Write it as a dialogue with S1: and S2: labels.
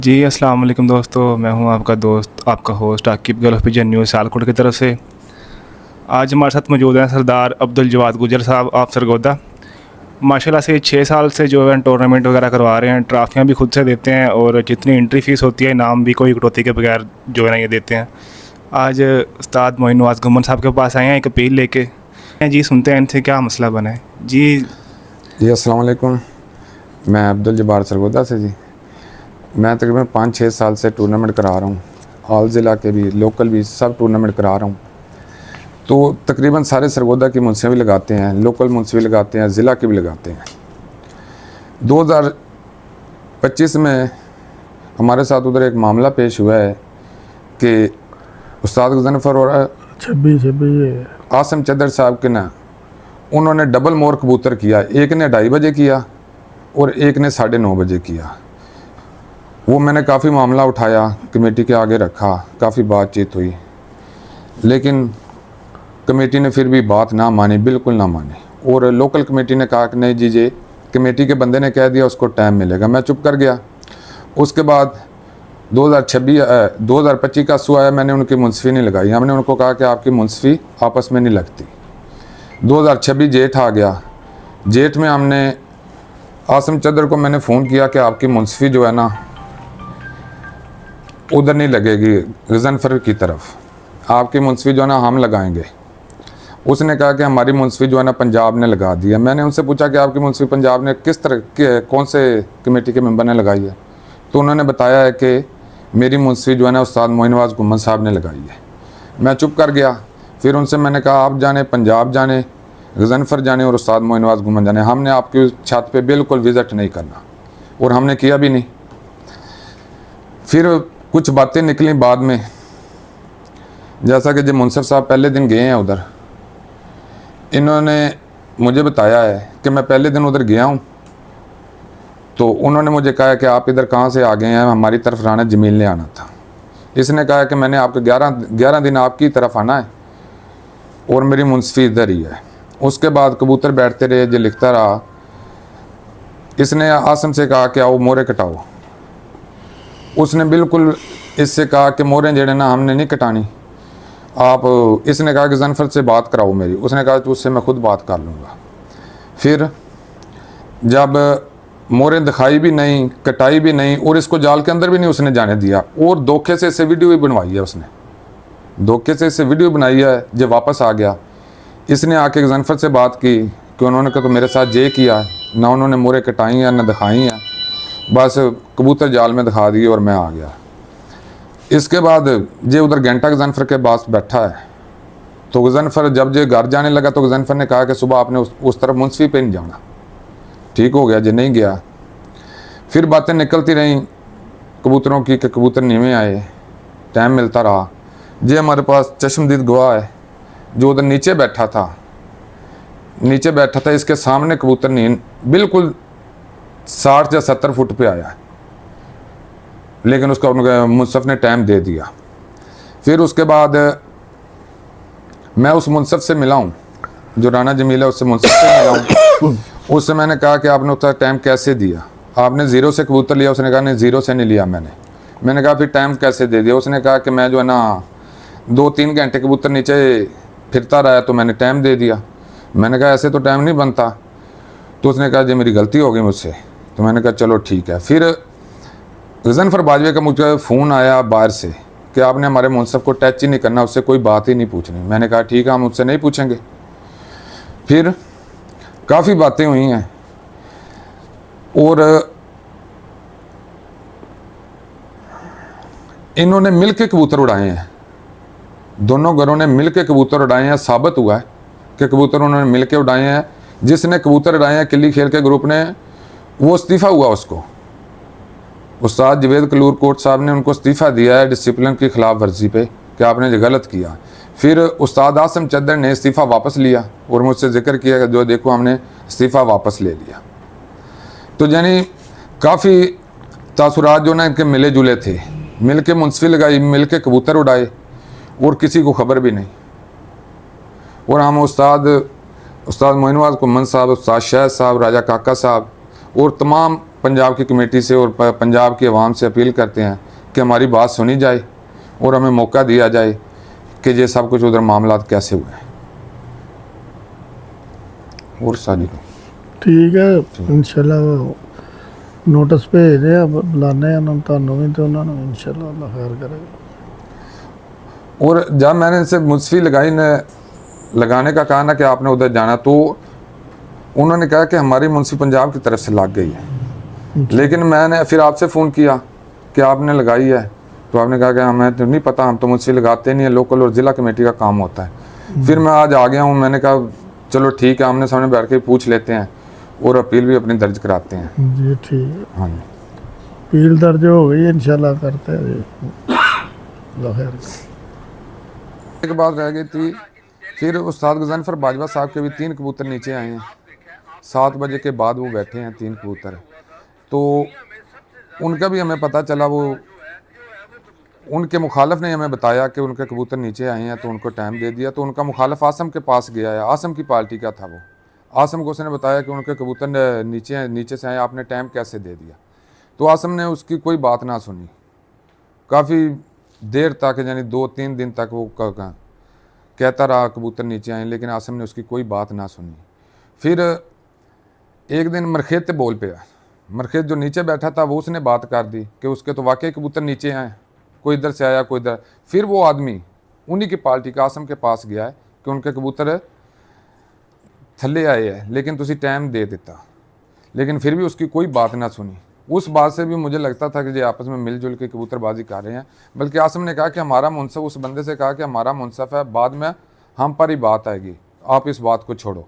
S1: जी अस्सलाम वालेकुम दोस्तों, मैं हूं आपका दोस्त, आपका host Aqib gulf pigeon news Sialkot की तरफ से। आज हमारे साथ मौजूद हैं सरदार अब्दुल जवाद गुजर साहब आप सरगोदा। माशाल्लाह से 6 साल से जो है टूर्नामेंट वगैरह करवा रहे हैं, ट्रॉफियाँ भी खुद से देते हैं और जितनी एंट्री फ़ीस होती है इनाम भी कोई कटौती के बगैर जो है ना ये देते हैं। आज उस्ताद मोइन नवाज़ गुम्मन साहब के पास आए हैं एक अपील लेके। जी सुनते हैं इनसे क्या मसला बना है।
S2: जी अस्सलाम वालेकुम। मैं अब्दुल जब्बार सरगोदा से जी। मैं तकरीबन 5-6 साल से टूर्नामेंट करा रहा हूँ, ऑल ज़िला के भी लोकल भी सब टूर्नामेंट करा रहा हूँ। तो तकरीबन सारे सरगोदा की मुंसियाँ भी लगाते हैं, लोकल मुंसियाँ भी लगाते हैं, ज़िला के भी लगाते हैं। 2025 में हमारे साथ उधर एक मामला पेश हुआ है कि उस्ताद गज़नफ़र और आसिम चदर साहब के ना उन्होंने डबल मोर कबूतर किया। एक ने 2:30 बजे किया और एक ने 9:30 बजे किया। वो मैंने काफ़ी मामला उठाया, कमेटी के आगे रखा, काफ़ी बातचीत हुई, लेकिन कमेटी ने फिर भी बात ना मानी, बिल्कुल ना मानी। और लोकल कमेटी ने कहा कि नहीं जी, कमेटी के बंदे ने कह दिया उसको टाइम मिलेगा। मैं चुप कर गया। उसके बाद 2025 का सू आया, मैंने उनकी मुंसफी नहीं लगाई। हमने उनको कहा कि आपकी मुंसफी आपस में नहीं लगती। 2026 जेठ आ गया। जेठ में हमने आसिम चदर को मैंने फ़ोन किया कि आपकी मुंसफी जो है ना उधर नहीं लगेगी, गज़नफ़र की तरफ, आपकी मुंसफी जो है ना हम लगाएंगे। उसने कहा कि हमारी मुंसफी जो है ना पंजाब ने लगा दी है। मैंने उनसे पूछा कि आपकी मुंसफी पंजाब ने किस तरह के कौन से कमेटी के मेंबर ने लगाई है? तो उन्होंने बताया है कि मेरी मुंसफी जो है ना उस्ताद मोइन नवाज़ गुम्मन साहब ने लगाई है। मैं चुप कर गया। फिर उनसे मैंने कहा आप जाने, पंजाब जाने, गज़नफ़र जाने और उस्ताद मोइन नवाज़ गुम्मन जाने, हमने आपकी छत पे बिल्कुल विज़िट नहीं करना, और हमने किया भी नहीं। फिर कुछ बातें निकली बाद में, जैसा कि जब मुंसफ साहब पहले दिन गए हैं उधर, इन्होंने मुझे बताया है कि मैं पहले दिन उधर गया हूँ, तो उन्होंने मुझे कहा कि आप इधर कहाँ से आ गए हैं, हमारी तरफ राना जमील ने आना था। इसने कहा कि मैंने आपके 11 दिन आपकी तरफ आना है और मेरी मुंसफी इधर ही है। उसके बाद कबूतर बैठते रहे, जो लिखता रहा। इसने आसम से कहा कि आओ मोरे कटाओ। उसने बिल्कुल इससे कहा कि मोरें जड़े ना हमने नहीं कटानी, आप, इसने कहा कि गज़नफ़र से बात कराओ मेरी। उसने कहा तो उससे मैं खुद बात कर लूँगा। फिर जब मोरें दिखाई भी नहीं, कटाई भी नहीं, और इसको जाल के अंदर भी नहीं उसने जाने दिया, और धोखे से इससे वीडियो भी बनवाई है। उसने धोखे से इससे वीडियो बनाई है। जब वापस आ गया, इसने आके गज़नफ़र से बात की कि उन्होंने कहा तो मेरे साथ ये किया, ना उन्होंने मोरें कटाई हैं ना दिखाई हैं, बस कबूतर जाल में दिखा दिए और मैं आ गया। इसके बाद जे उधर घंटा गज़नफ़र के पास बैठा है, तो गज़नफ़र जब जे घर जाने लगा तो गज़नफ़र ने कहा कि सुबह आपने उस तरफ मुंसफी पे नहीं जाना। ठीक हो गया, जे नहीं गया। फिर बातें निकलती रहीं कबूतरों की कि कबूतर नीवे आए, टाइम मिलता रहा। जे हमारे पास चश्मदीद गवाह है जो उधर नीचे बैठा था, इसके सामने कबूतर नींद बिल्कुल 60 या 70 फुट पे आया, लेकिन उसका मुंसफ ने टाइम दे दिया। फिर उसके बाद मैं उस मुंसफ से मिला हूँ जो राना जमील है, उससे मुंसफ से मिला हूँ। उससे मैंने कहा कि आपने उसका टाइम कैसे दिया, आपने 0 से कबूतर लिया? उसने कहा नहीं 0 से नहीं लिया मैंने कहा फिर टाइम कैसे दे दिया? उसने कहा कि मैं जो है ना 2-3 घंटे कबूतर नीचे फिरता रहा तो मैंने टाइम दे दिया। मैंने कहा ऐसे तो टाइम नहीं बनता। तो उसने कहा जी मेरी गलती हो गई मुझसे। तो मैंने कहा चलो ठीक है। फिर गज़नफ़र बाजवे का मुझे फ़ोन आया बाहर से कि आपने हमारे मुंसफ को टच ही नहीं करना, उससे कोई बात ही नहीं पूछनी। मैंने कहा ठीक है, हम उससे नहीं पूछेंगे। फिर काफ़ी बातें हुई हैं और इन्होंने मिल के कबूतर उड़ाए हैं, दोनों घरों ने मिल के कबूतर उड़ाए हैं। साबित हुआ है कि कबूतर उन्होंने मिल के उड़ाए हैं। जिसने कबूतर उड़ाए हैं किली खेल के ग्रुप ने, वो इस्तीफ़ा हुआ उसको, उस्ताद जवेद कलूर कोट साहब ने उनको इस्तीफ़ा दिया है डिसिप्लिन की खिलाफ वर्जी पे कि आपने जो गलत किया। फिर उस्ताद आसिम चदर ने इस्तीफ़ा वापस लिया और मुझसे जिक्र किया कि जो देखो हमने इस्तीफ़ा वापस ले लिया। तो यानी काफ़ी तासुरात जो ना इनके मिले जुले थे। मिल के मुंसफी लगाई, मिल के कबूतर उड़ाए और किसी को खबर भी नहीं। और हम उस्ताद मोइन नवाज़ गुम्मन साहब, उस्ताद शाह साहब, राजा काका साहब और तमाम पंजाब की कमेटी से और पंजाब की आवाम से अपील करते हैं कि हमारी बात सुनी जाए और हमें मौका दिया जाए कि ये सब कुछ उधर मामला कैसे हुए हैं। और साजी
S3: ठीक है, इंशाल्लाह नोटिस भेज रहे हैं, बुलाने हैं ਤੁਹਾਨੂੰ ਵੀ ਤੇ ਉਹਨਾਂ ਨੂੰ इंशाल्लाह अल्लाह खैर करेगा।
S2: और जब मैंने इनसे मुंसफी लगाई ने लगाने का कहा ना कि आपने उधर जाना, तो उन्होंने कहा कि हमारी मुंसफी पंजाब की तरफ से लग गई है। लेकिन मैंने फिर आपसे फ़ोन किया कि आपने लगाई है, तो आपने कहा कि हमें तो नहीं पता, हम तो मुंसफी लगाते नहीं है, लोकल और ज़िला कमेटी का काम होता है। फिर मैं आज आ गया हूँ, मैंने कहा चलो ठीक है, आमने सामने बैठ के पूछ लेते हैं और अपील भी अपनी दर्ज कराते हैं।
S3: जी ठीक है,
S2: हाँ जी,
S3: अपील दर्ज हो गई, इंशाल्लाह करते हैं अल्लाह खैर करे।
S2: एक बात रह गई थी, फिर उस्ताद गज़नफ़र बाजवा साहब के भी 3 कबूतर नीचे आए हैं। 7 बजे के बाद वो बैठे हैं 3 कबूतर, तो उनका भी हमें पता चला, वो उनके मुखालफ ने हमें बताया कि उनके कबूतर नीचे आए हैं, तो उनको टाइम दे दिया। तो उनका मुखालफ आसम के पास गया है, आसम की पार्टी का था वो। आसम को उसने बताया कि उनके कबूतर नीचे से आए, आपने टाइम कैसे दे दिया। तो आसम ने उसकी कोई बात ना सुनी, काफ़ी देर तक, यानी 2-3 दिन तक वो कहता रहा कबूतर नीचे आए, लेकिन आसम ने उसकी कोई बात ना सुनी। फिर एक दिन मरखेत बोल पे, मरखेत जो नीचे बैठा था वो उसने बात कर दी कि उसके तो वाकई कबूतर नीचे आए, कोई इधर से आया कोई इधर। फिर वो आदमी उन्हीं की पार्टी का आसम के पास गया है कि उनके कबूतर थल्ले आए हैं, लेकिन तुसी टाइम दे देता, लेकिन फिर भी उसकी कोई बात ना सुनी। उस बात से भी मुझे लगता था कि ये आपस में मिलजुल के कबूतरबाजी कर रहे हैं। बल्कि आसम ने कहा कि हमारा मुनसफ, उस बंदे से कहा कि हमारा मुनसफ है, बाद में हम पर ही बात आएगी, आप इस बात को छोड़ो।